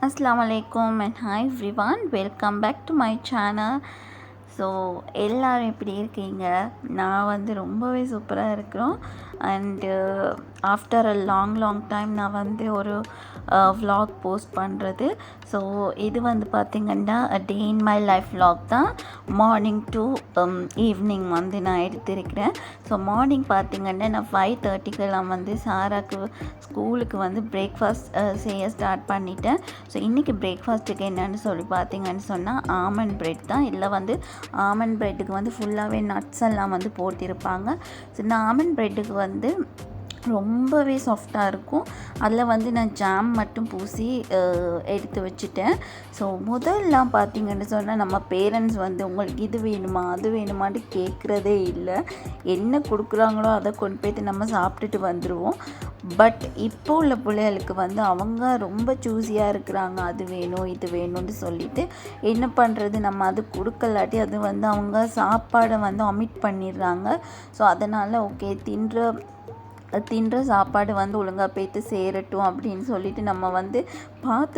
Assalamu alaikum and hi everyone, welcome back to my channel. So எல்லோரும் எப்படி இருக்கீங்க? நான் வந்து ரொம்பவே சூப்பராக இருக்கிறோம். And after a long time நான் வந்து ஒரு vlog போஸ்ட் பண்ணுறது. ஸோ இது வந்து பார்த்திங்கன்னா டே இன் மை லைஃப் vlog தான். மார்னிங் டு ஈவினிங் வந்து நான் எடுத்திருக்கிறேன். ஸோ மார்னிங் பார்த்திங்கன்னா நான் 5:30க்கெல்லாம் வந்து சாராக்கு ஸ்கூலுக்கு வந்து பிரேக்ஃபாஸ்ட் செய்ய ஸ்டார்ட் பண்ணிட்டேன். ஸோ இன்றைக்கி பிரேக்ஃபாஸ்ட்டுக்கு என்னென்னு சொல்லி பார்த்திங்கன்னு சொன்னால் ஆமண்ட் பிரெட் தான். இல்லை வந்து ஆமண்ட் ப்ரெட்டுக்கு வந்து ஃபுல்லாகவே நட்ஸ் எல்லாம் வந்து போட்டிருப்பாங்க. ஸோ இந்த ஆமண்ட் ப்ரெட்டுக்கு வந்து ரொம்பவே சாஃப்டாக இருக்கும். அதில் வந்து நான் ஜாம் மட்டும் பூசி எடுத்து வச்சுட்டேன். ஸோ முதல்லாம் பார்த்திங்கன்னு சொன்னால் நம்ம பேரண்ட்ஸ் வந்து உங்களுக்கு இது வேணுமா அது வேணுமான்னு கேட்குறதே இல்லை. என்ன கொடுக்குறாங்களோ அதை கொண்டு போய்ட்டு நம்ம சாப்பிட்டுட்டு வந்துடுவோம். பட் இப்போ உள்ள பிள்ளைகளுக்கு வந்து அவங்க ரொம்ப சூஸியாக இருக்கிறாங்க. அது வேணும் இது வேணும்னு சொல்லிட்டு என்ன பண்ணுறது, நம்ம அது கொடுக்கலாட்டி அது வந்து அவங்க சாப்பாடை வந்து ஒமிட் பண்ணிடுறாங்க. ஸோ அதனால் ஓகே தின்ற சாப்பாடு வந்து ஒழுங்காக போய்த்து சேரட்டும் அப்படின்னு சொல்லிட்டு நம்ம வந்து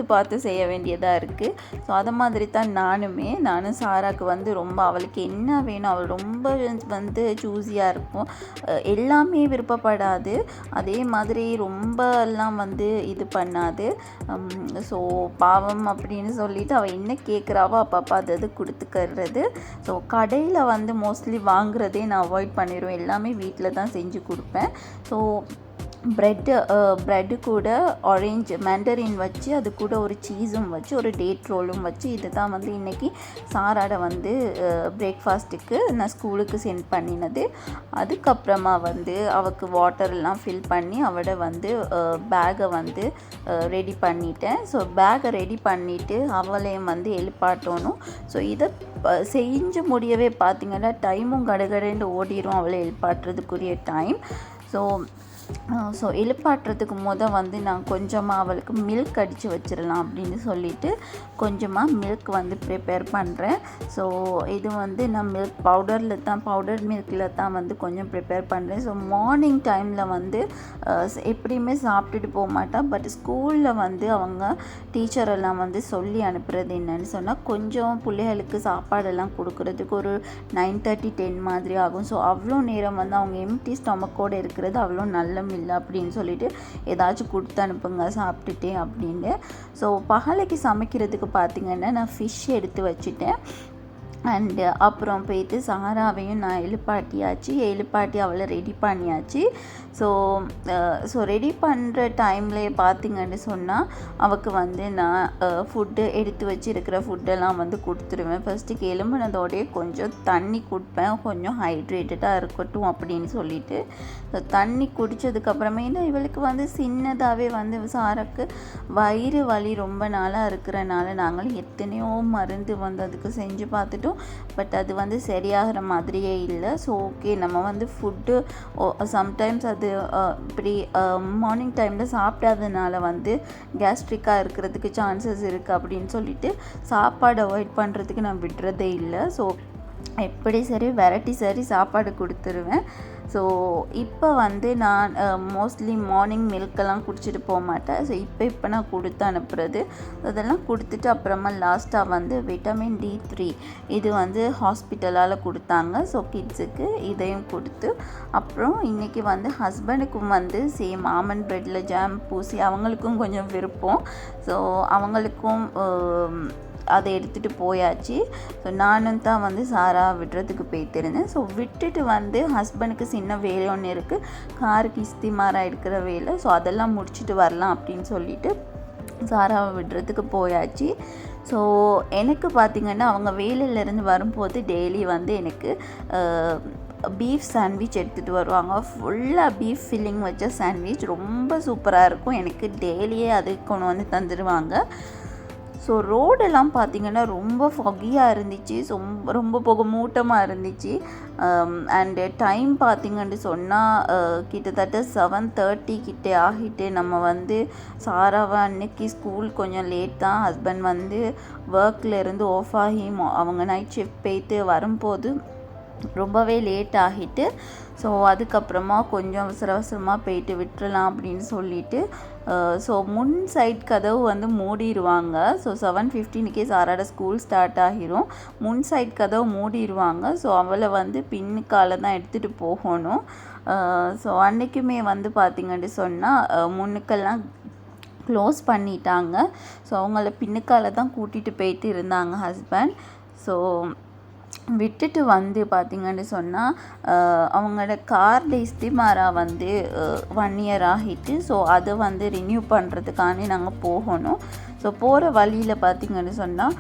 பார்த்து செய்ய வேண்டியதாக இருக்குது. ஸோ அதை மாதிரி தான் நானும் சாராக்கு வந்து ரொம்ப அவளுக்கு என்ன வேணும், அவள் ரொம்ப வந்து சூஸியாக இருக்கும். எல்லாமே விருப்பப்படாது, அதே மாதிரி ரொம்ப எல்லாம் வந்து இது பண்ணாது. ஸோ பாவம் அப்படின்னு சொல்லிட்டு அவள் என்ன கேட்குறாவோ அப்பப்போ அது கொடுத்துக்கிறது. ஸோ கடையில் வந்து மோஸ்ட்லி வாங்குறதே நான் அவாய்ட் பண்ணிடுவேன். எல்லாமே வீட்டில் தான் செஞ்சு கொடுப்பேன். ஸோ ப்ரெட்டு கூட ஆரஞ்சு மேண்டரின் வச்சு அது கூட ஒரு சீஸும் வச்சு ஒரு டேட் ரோலும் வச்சு இது தான் வந்து இன்றைக்கி சாராடை வந்து பிரேக்ஃபாஸ்ட்டுக்கு நான் ஸ்கூலுக்கு சென்ட் பண்ணினது. அதுக்கப்புறமா வந்து அவൾക്ക് வாட்டர்லாம் ஃபில் பண்ணி அவளை வந்து பேக்கை வந்து ரெடி பண்ணிட்டேன். ஸோ பேக்கை ரெடி பண்ணிவிட்டு அவளையும் வந்து எழுப்பாட்டணும். ஸோ இதை செஞ்சு முடியவே பார்த்திங்கன்னா டைமும் கடகடன்னு ஓடிடும் அவளை எழுப்பாட்டுறதுக்குரிய டைம். ஸோ எழுப்பாட்டுறதுக்கு வந்து நான் கொஞ்சமாக அவளுக்கு மில்க் அடித்து வச்சிடலாம் அப்படின்னு சொல்லிவிட்டு கொஞ்சமாக மில்க் வந்து ப்ரிப்பேர் பண்ணுறேன். ஸோ இது வந்து நான் பவுடர் மில்கில் தான் வந்து கொஞ்சம் ப்ரிப்பேர் பண்ணுறேன். ஸோ மார்னிங் டைமில் வந்து எப்படியுமே சாப்பிட்டுட்டு போக மாட்டாள். பட் ஸ்கூலில் வந்து அவங்க டீச்சர் எல்லாம் வந்து சொல்லி அனுப்புகிறது என்னன்னு சொன்னால் கொஞ்சம் பிள்ளைகளுக்கு சாப்பாடெல்லாம் கொடுக்குறதுக்கு ஒரு 9:30 10 மாதிரி ஆகும். ஸோ அவ்வளோ நேரம் வந்து அவங்க எம்டி ஸ்டொமக்கோடு இருக்கிறது அவ்வளோ நல்ல இல்லை அப்படின்னு சொல்லிட்டு ஏதாச்சும் கொடுத்து அனுப்புங்க சாப்பிட்டுட்டே அப்படின்னு. ஸோ பகலைக்கு சமைக்கிறதுக்கு பார்த்திங்கன்னா நான் ஃபிஷ் எடுத்து வச்சுட்டேன். அண்டு அப்புறம் போய்ட்டு சாராவையும் நான் எழுப்பாட்டி அவளை ரெடி பண்ணியாச்சு. ஸோ ரெடி பண்ணுற டைம்லேயே பார்த்திங்கன்னு சொன்னால் அவൾക്ക് வந்து நான் ஃபுட்டு எடுத்து வச்சுருக்கிற ஃபுட்டெல்லாம் வந்து கொடுத்துருவேன். ஃபஸ்ட்டு எலும்பினதோடய கொஞ்சம் தண்ணி கொடுப்பேன், கொஞ்சம் ஹைட்ரேட்டடாக இருக்கட்டும் அப்படின்னு சொல்லிட்டு. ஸோ தண்ணி குடித்ததுக்கப்புறமே இவளுக்கு வந்து சின்னதாகவே வந்து சாராக்கு வயிறு வலி ரொம்ப நாளாக இருக்கிறனால நாங்கள் எத்தனையோ மருந்து வந்து அதுக்கு செஞ்சு பார்த்துட்டோம். பட் அது வந்து சரியாகிற மாதிரியே இல்லை. ஸோ ஓகே நம்ம வந்து ஃபுட்டு சம்டைம்ஸ் அது இப்படி மார்னிங் டைமில் சாப்பிடாதனால வந்து கேஸ்ட்ரிக்காக இருக்கிறதுக்கு சான்சஸ் இருக்குது அப்படின்னு சொல்லிட்டு சாப்பாடு அவாய்ட் பண்ணுறதுக்கு நான் விடுறதே இல்லை. ஸோ எப்படி வெரைட்டி சாப்பாடு கொடுத்துருவேன். ஸோ இப்போ வந்து நான் மோஸ்ட்லி மார்னிங் மில்கெல்லாம் குடிச்சிட்டு போக மாட்டேன். ஸோ இப்போ நான் கொடுத்து அனுப்புகிறது அதெல்லாம் கொடுத்துட்டு அப்புறமா லாஸ்ட்டாக வந்து விட்டமின் D3 இது வந்து ஹாஸ்பிட்டலால் கொடுத்தாங்க. ஸோ கிட்ஸுக்கு இதையும் கொடுத்து அப்புறம் இன்றைக்கி வந்து ஹஸ்பண்டுக்கும் வந்து சேம் ஆமண்ட் ப்ரெட்டில் ஜாம் பூசி அவங்களுக்கும் கொஞ்சம் விருப்பம். ஸோ அவங்களுக்கும் அதை எடுத்துகிட்டு போயாச்சு. ஸோ நானும் தான் வந்து சாரா விடுறதுக்கு போய்த்திருந்தேன். ஸோ விட்டுட்டு வந்து ஹஸ்பண்டுக்கு சின்ன வேலை ஒன்று இருக்குது, காருக்கு இஸ்திமாரா எடுக்கிற வேலை. ஸோ அதெல்லாம் முடிச்சுட்டு வரலாம் அப்படின்னு சொல்லிட்டு சாராவை விடுறதுக்கு போயாச்சு. ஸோ எனக்கு பார்த்திங்கன்னா அவங்க வேலையிலேருந்து வரும்போது டெய்லி வந்து எனக்கு பீஃப் சாண்ட்விச் எடுத்துகிட்டு வருவாங்க. ஃபுல்லாக பீஃப் ஃபில்லிங் வச்ச சாண்ட்விச் ரொம்ப சூப்பராக இருக்கும். எனக்கு டெய்லியே அது கொண்டு வந்து தந்துடுவாங்க. ஸோ ரோடெல்லாம் பார்த்திங்கன்னா ரொம்ப ஃபாகியாக இருந்துச்சு. ரொம்ப புகமூட்டமாக இருந்துச்சு. அண்டு டைம் பார்த்திங்கன்னு சொன்னால் கிட்டத்தட்ட 7:30 கிட்டே ஆகிட்டு நம்ம வந்து சாராவை அன்னைக்கு ஸ்கூல் கொஞ்சம் லேட் தான். ஹஸ்பண்ட் வந்து ஒர்க்கில் இருந்து ஆஃப் ஆகி அவங்க நைட் ஷிஃப்ட் போய்ட்டு வரும்போது ரொம்பவே லேட் ஆகிட்டு. ஸோ அதுக்கப்புறமா கொஞ்சம் அவசர அவசரமாக போயிட்டு விட்டுறலாம் அப்படின்னு சொல்லிட்டு ஸோ முன் சைட் கதவு வந்து மூடிடுவாங்க. ஸோ 7:15க்கே சாராட ஸ்கூல் ஸ்டார்ட் ஆகிரும். முன் சைட் கதவு மூடிடுவாங்க. ஸோ அவளை வந்து பின்னுக்கால தான் எடுத்துகிட்டு போகணும். ஸோ அன்றைக்குமே வந்து பார்த்திங்கன்னு சொன்னால் முன்னுக்கெல்லாம் க்ளோஸ் பண்ணிட்டாங்க. ஸோ அவங்கள பின்னுக்கால தான் கூட்டிகிட்டு போயிட்டு இருந்தாங்க ஹஸ்பண்ட். ஸோ விட்டுட்டு வந்து பார்த்திங்கன்னு சொன்னால் அவங்களோட கார் இஸ்திமாரா வந்து 1 year ஆகிட்டு. ஸோ அதை வந்து ரினியூ பண்ணுறதுக்காண்டி நாங்கள் போகணும். ஸோ போகிற வழியில் பார்த்திங்கன்னு சொன்னால்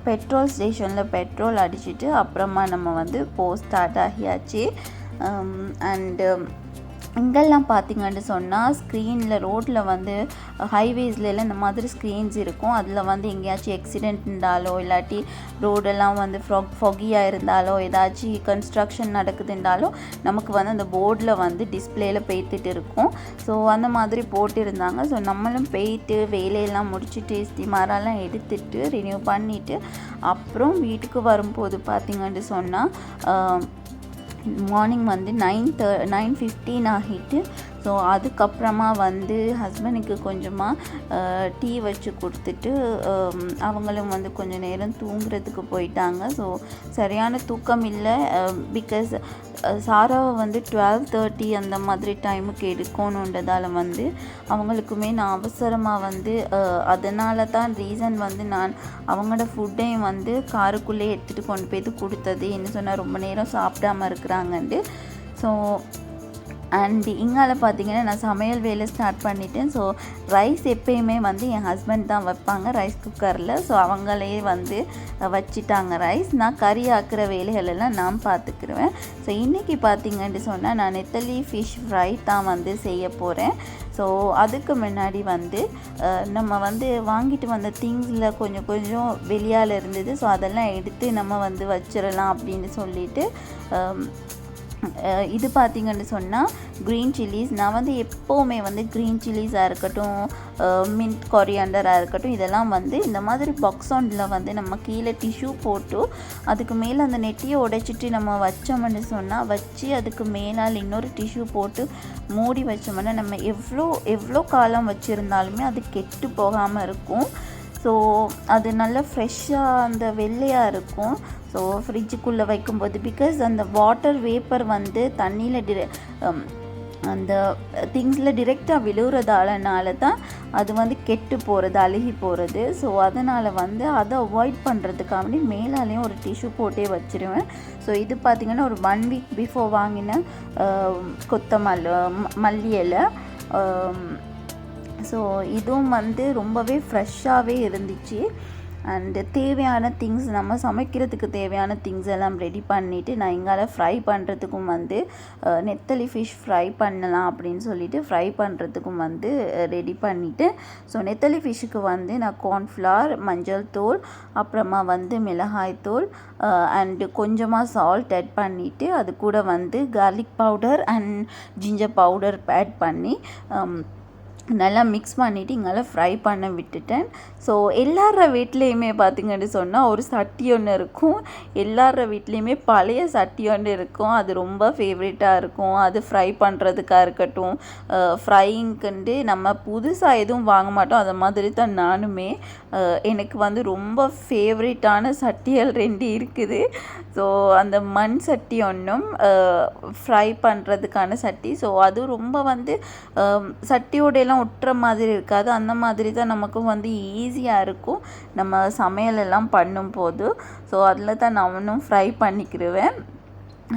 பெட்ரோல் ஸ்டேஷனில் பெட்ரோல் அடிச்சுட்டு அப்புறமா நம்ம வந்து ஸ்டார்ட் ஆகியாச்சு. அண்டு இங்கெல்லாம் பார்த்திங்கன்னு சொன்னால் ஸ்க்ரீனில் ரோட்டில் வந்து ஹைவேஸ்லாம் இந்த மாதிரி ஸ்க்ரீன்ஸ் இருக்கும். அதில் வந்து எங்கேயாச்சும் ஆக்சிடெண்ட் இருந்தாலோ இல்லாட்டி ரோடெல்லாம் வந்து ஃபொகியாக இருந்தாலோ ஏதாச்சும் கன்ஸ்ட்ரக்ஷன் நடக்குதுன்றாலோ நமக்கு வந்து அந்த போர்டில் வந்து டிஸ்பிளேயில் போய்த்துட்டு இருக்கும். ஸோ அந்த மாதிரி போட்டிருந்தாங்க. ஸோ நம்மளும் போயிட்டு வேலையெல்லாம் முடிச்சுட்டு இஸ்திமாரெல்லாம் எடுத்துட்டு ரினியூ பண்ணிவிட்டு அப்புறம் வீட்டுக்கு வரும்போது பார்த்திங்கன்னு சொன்னால் மார்னிங் வந்து 9:15 ஆகிட்டு. ஸோ அதுக்கப்புறமா வந்து ஹஸ்பண்டுக்கு கொஞ்சமாக டீ வச்சு கொடுத்துட்டு அவங்களும் வந்து கொஞ்சம் நேரம் தூங்குறதுக்கு போயிட்டாங்க. ஸோ சரியான தூக்கம் இல்லை. பிகாஸ் சாராவை வந்து 12:30 அந்த மாதிரி டைமுக்கு எடுக்கணுன்றதால வந்து அவங்களுக்குமே நான் அவசரமாக வந்து அதனால தான் ரீசன் வந்து நான் அவங்களோட ஃபுட்டையும் வந்து காருக்குள்ளே எடுத்துகிட்டு கொண்டு போய்ட்டு கொடுத்தது. என்ன சொன்னால் ரொம்ப நேரம் சாப்பிடாமல் இருக்கிறாங்கன்ட்டு. ஸோ அண்ட் இங்கால பார்த்திங்கன்னா நான் சமையல் வேலை ஸ்டார்ட் பண்ணிட்டேன். ஸோ ரைஸ் எப்பயுமே வந்து என் ஹஸ்பண்ட் தான் வைப்பாங்க ரைஸ் குக்கரில். ஸோ அவங்களே வந்து வச்சிட்டாங்க ரைஸ். நான் கறி ஆக்குற வேலைகளெல்லாம் நான் பார்த்துக்குருவேன். ஸோ இன்றைக்கி பார்த்திங்கன்னு சொன்னால் நான் நெத்தலி ஃபிஷ் ஃப்ரை தான் வந்து செய்ய போகிறேன். ஸோ அதுக்கு முன்னாடி வந்து நம்ம வந்து வாங்கிட்டு வந்த திங்ஸில் கொஞ்சம் கொஞ்சம் வெளியால் இருந்தது. ஸோ அதெல்லாம் எடுத்து நம்ம வந்து வச்சிடலாம் அப்படின்னு சொல்லிட்டு இது பார்த்திங்கன்னு சொன்னால் க்ரீன் சில்லிஸ். நான் வந்து எப்போவுமே வந்து க்ரீன் சில்லிஸாக இருக்கட்டும் மின்ட் கொரியாண்டராக இருக்கட்டும் இதெல்லாம் வந்து இந்த மாதிரி பாக்ஸாண்டில் வந்து நம்ம கீழே டிஷ்யூ போட்டு அதுக்கு மேலே அந்த நெட்டியை உடைச்சிட்டு நம்ம வச்சோம்னு சொன்னால் வச்சு அதுக்கு மேலால் இன்னொரு டிஷ்யூ போட்டு மூடி வச்சோம்னா நம்ம எவ்வளோ காலம் வச்சுருந்தாலுமே அது கெட்டு போகாமல் இருக்கும். ஸோ அது நல்லா ஃப்ரெஷ்ஷாக அந்த வெள்ளையாக இருக்கும். ஸோ ஃப்ரிட்ஜுக்குள்ளே வைக்கும்போது பிகாஸ் அந்த வாட்டர் வேப்பர் வந்து தண்ணியில் அந்த திங்ஸில் டிரெக்டாக விழுகிறதாலனால தான் அது வந்து கெட்டு போகிறது அழுகி போகிறது. ஸோ அதனால் வந்து அதை அவாய்ட் பண்ணுறதுக்காக மேலாலேயும் ஒரு டிஷ்யூ போட்டே வச்சுருவேன். ஸோ இது பார்த்திங்கன்னா ஒரு 1 week பிஃபோர் வாங்கின மல்லி இலை. ஸோ இதுவும் வந்து ரொம்பவே ஃப்ரெஷ்ஷாகவே இருந்துச்சு. அண்டு தேவையான திங்ஸ் நம்ம சமைக்கிறதுக்கு தேவையான திங்ஸ் எல்லாம் ரெடி பண்ணிவிட்டு நான் இங்கால ஃப்ரை பண்ணுறதுக்கும் வந்து நெத்தலி ஃபிஷ் ஃப்ரை பண்ணலாம் அப்படின்னு சொல்லிட்டு ஃப்ரை பண்ணுறதுக்கும் வந்து ரெடி பண்ணிவிட்டு. ஸோ நெத்தலி ஃபிஷ்ஷுக்கு வந்து நான் கார்ன்ஃப்ளவர் மஞ்சள் தூள் அப்புறமா வந்து மிளகாய் தூள் அண்டு கொஞ்சமாக சால்ட் ஆட் பண்ணிவிட்டு அது கூட வந்து garlic powder and ginger powder add பண்ணி நல்லா மிக்ஸ் பண்ணிவிட்டு இங்கே ஃப்ரை பண்ண விட்டுட்டேன். ஸோ எல்லார வீட்லேயுமே பார்த்திங்கன்னு சொன்னால் ஒரு சட்டி ஒன்று இருக்கும். எல்லார வீட்லேயுமே பழைய சட்டி ஒன்று இருக்கும். அது ரொம்ப ஃபேவரட்டாக இருக்கும். அது ஃப்ரை பண்ணுறதுக்காக இருக்கட்டும் ஃப்ரைங்க்குண்டு நம்ம புதுசாக எதுவும் வாங்க மாட்டோம். அது மாதிரி தான் நானுமே எனக்கு வந்து ரொம்ப ஃபேவரட்டான சட்டிகள் 2 இருக்குது. ஸோ அந்த மண் சட்டி ஒன்றும் ஃப்ரை பண்ணுறதுக்கான சட்டி. ஸோ அதுவும் ரொம்ப வந்து சட்டியோடையெல்லாம் ஒட்டுற மாதிரி இருக்காது. அந்த மாதிரி தான் நமக்கும் வந்து ஈஸியாக இருக்கும் நம்ம சமையலெல்லாம் பண்ணும்போது. ஸோ அதில் தான் நானும் ஃப்ரை பண்ணிக்கிடுவேன்.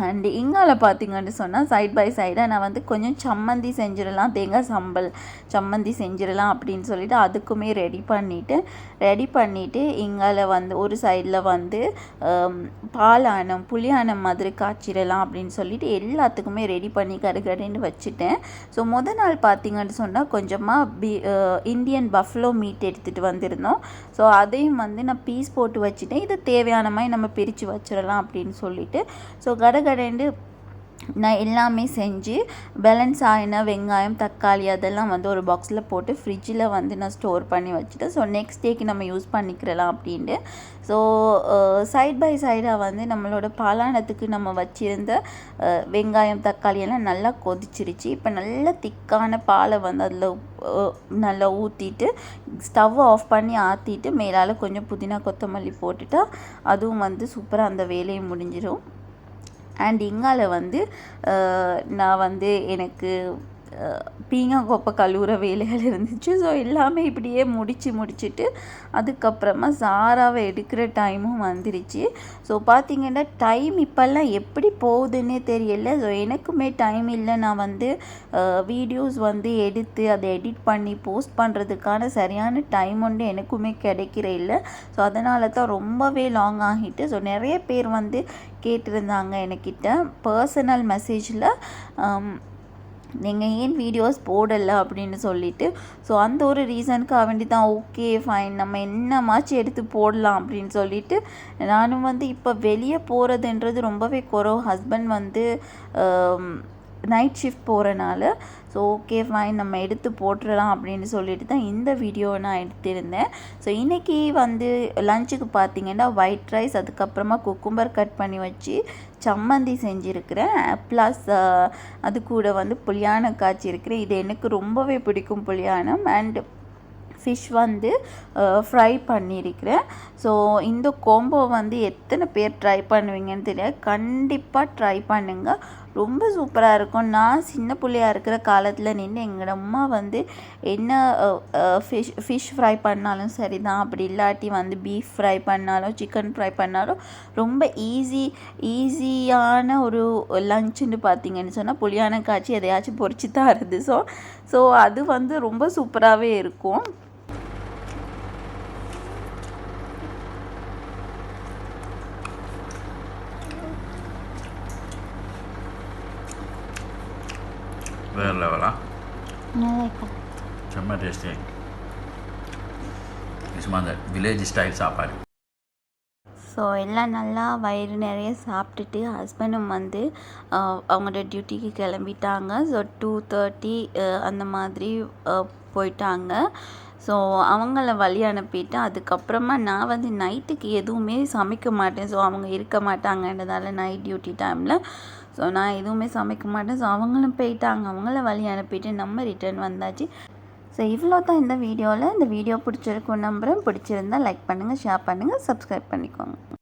அண்டு இங்கால பார்த்திங்கன்னு சொன்னால் சைட் பை சைடாக நான் வந்து கொஞ்சம் சம்மந்தி செஞ்சிடலாம் தேங்காய் சம்மந்தி செஞ்சிடலாம் அப்படின்னு சொல்லிட்டு அதுக்குமே ரெடி பண்ணிவிட்டு இங்கால வந்து ஒரு சைடில் வந்து பாலானம் புளியானம் மாதிரி காய்ச்சிடலாம் அப்படின்னு சொல்லிட்டு எல்லாத்துக்குமே ரெடி பண்ணி கடுகடுன்னு வச்சுட்டேன். ஸோ நாள் பார்த்திங்கன்னு சொன்னால் கொஞ்சமாக இந்தியன் பஃப்லோ மீட் எடுத்துகிட்டு வந்திருந்தோம். ஸோ அதையும் வந்து நான் பீஸ் போட்டு வச்சுட்டேன். இது தேவையான மாதிரி நம்ம பிரித்து வச்சிடலாம் அப்படின்னு சொல்லிட்டு. ஸோ கடகடண்டு நான் எல்லாமே செஞ்சு பேலன்ஸ் ஆகின வெங்காயம் தக்காளி அதெல்லாம் வந்து ஒரு பாக்ஸில் போட்டு ஃப்ரிட்ஜில் வந்து நான் ஸ்டோர் பண்ணி வச்சுட்டேன். ஸோ நெக்ஸ்ட் டேக்கு நம்ம யூஸ் பண்ணிக்கிறலாம் அப்படின்ட்டு. ஸோ சைட் பை சைடாக வந்து நம்மளோட பாலானத்துக்கு நம்ம வச்சுருந்த வெங்காயம் தக்காளி எல்லாம் நல்லா கொதிச்சிருச்சு. இப்போ நல்ல திக்கான பாலை வந்து அதில் நல்லா ஊற்றிட்டு ஸ்டவ் ஆஃப் பண்ணி ஆற்றிட்டு மேலால் கொஞ்சம் புதினா கொத்தமல்லி போட்டுட்டா அதுவும் வந்து சூப்பராக அந்த வேலையை முடிஞ்சிடும். அண்ட் இங்கால வந்து நான் வந்து எனக்கு பீங்காங்கொப்பை கழுவுற வேலைகள் இருந்துச்சு. ஸோ எல்லாமே இப்படியே முடிச்சுட்டு அதுக்கப்புறமா சாராவை எடுக்கிற டைமும் வந்துருச்சு. ஸோ பார்த்திங்கன்னா டைம் இப்போல்லாம் எப்படி போகுதுன்னே தெரியல. ஸோ எனக்குமே டைம் இல்லை. நான் வந்து வீடியோஸ் வந்து எடுத்து அதை எடிட் பண்ணி போஸ்ட் பண்ணுறதுக்கான சரியான டைம் ஒன்று எனக்குமே கிடைக்கிற இல்லை. ஸோ அதனால தான் ரொம்பவே லாங் ஆகிட்டு. ஸோ நிறைய பேர் வந்து கேட்டிருந்தாங்க என்கிட்ட பர்சனல் மெசேஜில், நீங்கள் ஏன் வீடியோஸ் போடலை அப்படின்னு சொல்லிட்டு. ஸோ அந்த ஒரு ரீசனுக்காக வேண்டி தான் ஓகே ஃபைன் நம்ம என்னமாச்சு எடுத்து போடலாம் அப்படின்னு சொல்லிட்டு நானும் வந்து இப்போ வெளியே போகிறதுன்றது ரொம்பவே குறைவு. ஹஸ்பண்ட் வந்து நைட் ஷிஃப்ட் போகிறனால ஸோ ஓகே ஃபைன் நம்ம எடுத்து போட்டுடலாம் அப்படின்னு சொல்லிட்டு தான் இந்த வீடியோவை நான் எடுத்திருந்தேன். ஸோ இன்றைக்கி வந்து லஞ்சுக்கு பார்த்திங்கன்னா ஒயிட் ரைஸ், அதுக்கப்புறமா குக்கும்பர் கட் பண்ணி வச்சு சம்மந்தி செஞ்சுருக்கிறேன். ப்ளஸ் அது கூட வந்து புளியானம் காய்ச்சிருக்கிறேன். இது எனக்கு ரொம்பவே பிடிக்கும் புளியானம். அண்ட் ஃபிஷ் வந்து ஃப்ரை பண்ணியிருக்கிறேன். ஸோ இந்த கோம்போ வந்து எத்தனை பேர் ட்ரை பண்ணுவீங்கன்னு தெரியாது. கண்டிப்பாக ட்ரை பண்ணுங்கள், ரொம்ப சூப்பராக இருக்கும். நான் சின்ன பிள்ளையாக இருக்கிற காலத்தில் நின்று எங்களோட அம்மா வந்து என்ன ஃபிஷ் ஃப்ரை பண்ணாலும் சரி தான், அப்படி இல்லாட்டி வந்து பீஃப் ஃப்ரை பண்ணாலும் சிக்கன் ஃப்ரை பண்ணாலும் ரொம்ப ஈஸியான ஒரு லஞ்சுன்னு பார்த்தீங்கன்னு சொன்னால் புளியான காய்ச்சி எதையாச்சும் பொரிச்சு தருது. ஸோ அது வந்து ரொம்ப சூப்பராகவே இருக்கும். வேறு லெவலா செம்ம டேஸ்டி. சும்மா அந்த வில்லேஜ் ஸ்டைல் சாப்பாடு. ஸோ எல்லாம் நல்லா வயிறு நிறைய சாப்பிட்டுட்டு ஹஸ்பண்டும் வந்து அவங்களோட டியூட்டிக்கு கிளம்பிட்டாங்க. ஸோ 2:30 அந்த மாதிரி போயிட்டாங்க. ஸோ அவங்கள வழி அனுப்பிட்டு அதுக்கப்புறமா நான் வந்து நைட்டுக்கு எதுவுமே சமைக்க மாட்டேன். ஸோ அவங்க இருக்க மாட்டாங்கன்றதால நைட் டியூட்டி டைமில் ஸோ நான் எதுவுமே சமைக்க மாட்டேன். ஸோ அவங்களும் போயிட்டாங்க. அவங்கள வழி அனுப்பிட்டு நம்ம ரிட்டர்ன் வந்தாச்சு. ஸோ இவ்வளோ தான் இந்த வீடியோவில். இந்த வீடியோ பிடிச்சிருக்கும் நம்புகிறேன். பிடிச்சிருந்தால் லைக் பண்ணுங்கள், ஷேர் பண்ணுங்கள், சப்ஸ்கிரைப் பண்ணிக்கோங்க.